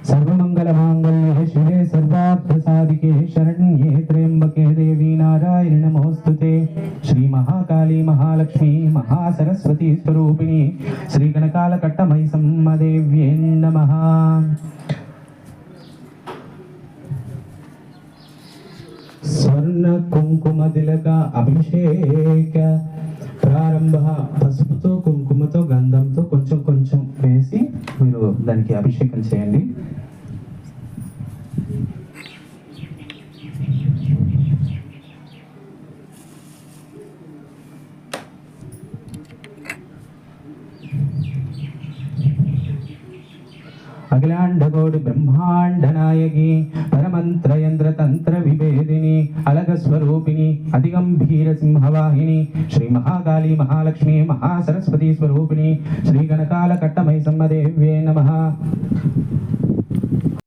सर्वमंगलमांगल्ये शिवे सर्वार्थसाधिके शरण्ये त्र्यंबके देवी नारायणि नमोस्तुते। श्री महाकाली महालक्ष्मी महासरस्वती स्वरूपिणी श्री गणकालकट्टमयि सम्मदेव्यै नमः। स्वर्ण कुंकुम तिलक अभिषेक ప్రారంభ పసుపుతో కుంకుమతో గంధంతో కొంచెం కొంచెం వేసి మీరు దానికి అభిషేకం చేయండి. अखिलांडकोटि ब्रह्मांड नायकी परमंत्र यंत्र तंत्र विभेदिनी अलग स्वरूपिणी अतिगंभीर सिंहवाहिनी श्री महाकाली महालक्ष्मी महासरस्वती स्वरूपिणी श्री गणकालकट्टमयि सम्मदेव्यै नमः।